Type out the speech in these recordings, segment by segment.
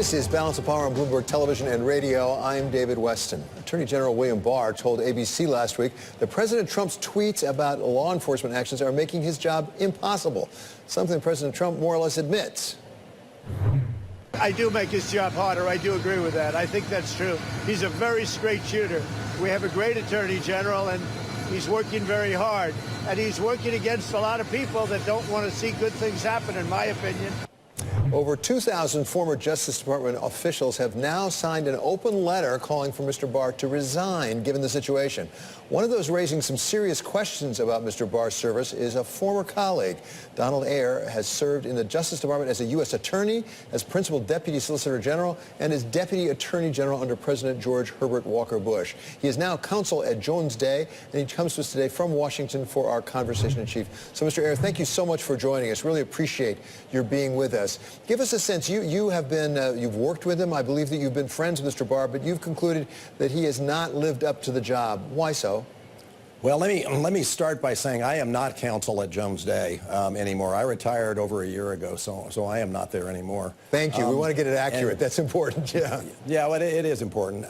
This is Balance of Power on Bloomberg Television and Radio. I'm David Weston. Attorney General William Barr told ABC last week that President Trump's tweets about law enforcement actions are making his job impossible, something President Trump more or less admits. I do make his job harder. I do agree with that. I think that's true. He's a very straight shooter. We have a great Attorney General, and he's working very hard. And he's working against a lot of people that don't want to see good things happen, in my opinion. Over 2,000 former Justice Department officials have now signed an open letter calling for Mr. Barr to resign given the situation. One of those raising some serious questions about Mr. Barr's service is a former colleague. Donald Ayer has served in the Justice Department as a U.S. attorney, as principal deputy solicitor general, and as deputy attorney general under President George Herbert Walker Bush. He is now counsel at Jones Day, and he comes to us today from Washington for our conversation in chief. So, Mr. Ayer, thank you so much for joining us. Really appreciate your being with us. Give us a sense. You have been, you've worked with him. I believe that you've been friends with Mr. Barr, but you've concluded that he has not lived up to the job. Why so? Well, let me start by saying I am not counsel at Jones Day anymore. I retired over a year ago, so I am not there anymore. Thank you. We want to get it accurate. That's important. Yeah. Yeah, well, it is important.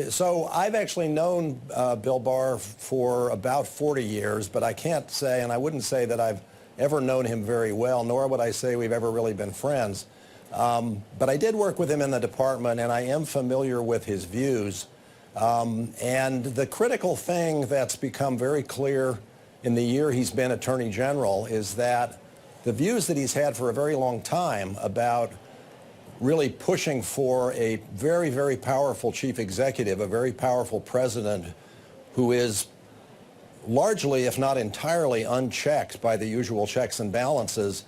So I've actually known Bill Barr for about 40 years, but I can't say, and I wouldn't say that I've ever known him very well, nor would I say we've ever really been friends. But I did work with him in the department, and I am familiar with his views. And the critical thing that's become very clear in the year he's been Attorney General is that the views that he's had for a very long time about really pushing for a very, very powerful chief executive, a very powerful president who is largely, if not entirely, unchecked by the usual checks and balances.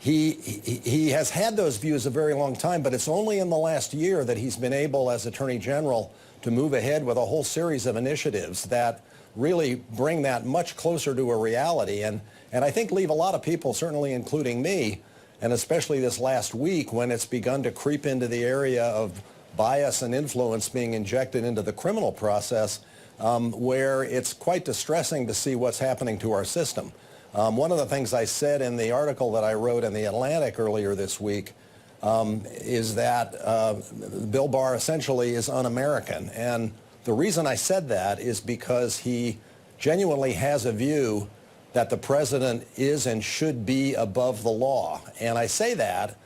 He has had those views a very long time, but it's only in the last year that he's been able, as Attorney General, to move ahead with a whole series of initiatives that really bring that much closer to a reality, and I think leave a lot of people, certainly including me, and especially this last week when it's begun to creep into the area of bias and influence being injected into the criminal process, where it's quite distressing to see what's happening to our system. One of the things I said in the article that I wrote in The Atlantic earlier this week is that Bill Barr essentially is un-American. And the reason I said that is because he genuinely has a view that the president is and should be above the law. And I say that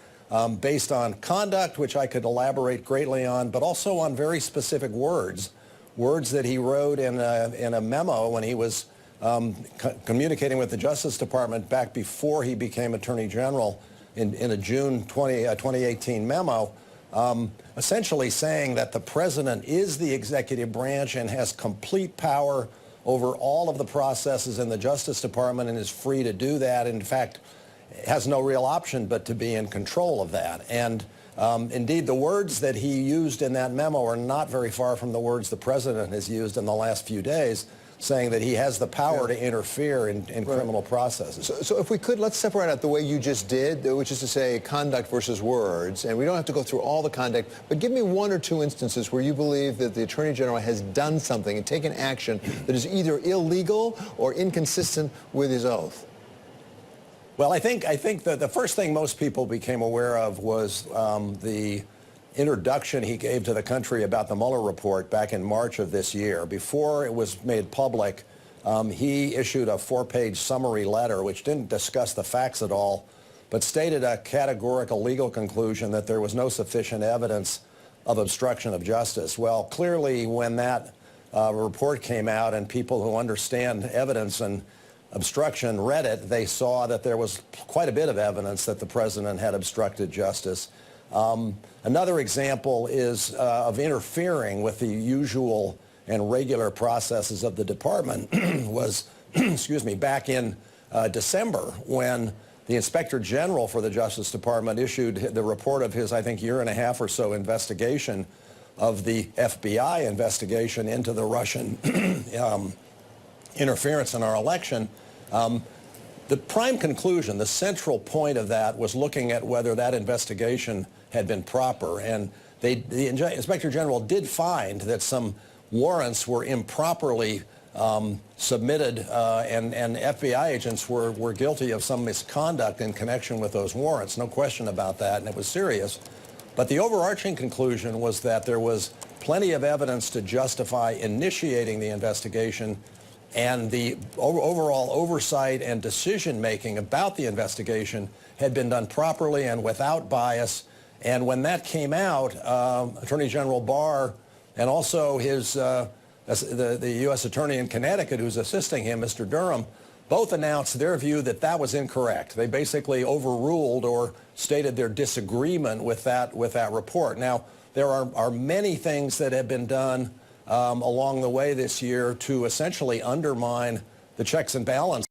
based on conduct, which I could elaborate greatly on, but also on very specific words that he wrote in a memo when he was communicating with the Justice Department back before he became Attorney General in a June 2018 memo, essentially saying that the president is the executive branch and has complete power over all of the processes in the Justice Department and is free to do that. In fact, has no real option but to be in control of that. And indeed, the words that he used in that memo are not very far from the words the president has used in the last few days, saying that he has the power to interfere in criminal processes. So if we could, let's separate out the way you just did, which is to say conduct versus words, and we don't have to go through all the conduct, but give me one or two instances where you believe that the Attorney General has done something and taken action that is either illegal or inconsistent with his oath. Well, I think that the first thing most people became aware of was the introduction he gave to the country about the Mueller report back in March of this year. Before it was made public, he issued a 4-page summary letter which didn't discuss the facts at all, but stated a categorical legal conclusion that there was no sufficient evidence of obstruction of justice. Well, clearly when that report came out and people who understand evidence and obstruction read it, they saw that there was quite a bit of evidence that the president had obstructed justice. Another example is of interfering with the usual and regular processes of the department was, excuse me, back in December when the Inspector General for the Justice Department issued the report of his, I think, year-and-a-half or so investigation of the FBI investigation into the Russian interference in our election. The prime conclusion, the central point of that was looking at whether that investigation had been proper. And the Inspector General did find that some warrants were improperly submitted, and FBI agents were guilty of some misconduct in connection with those warrants. No question about that, and it was serious. But the overarching conclusion was that there was plenty of evidence to justify initiating the investigation, and the overall oversight and decision-making about the investigation had been done properly and without bias. And when that came out, Attorney General Barr and also his the U.S. Attorney in Connecticut who's assisting him, Mr. Durham, both announced their view that that was incorrect. They basically overruled or stated their disagreement with that report. Now, there are many things that have been done along the way this year to essentially undermine the checks and balances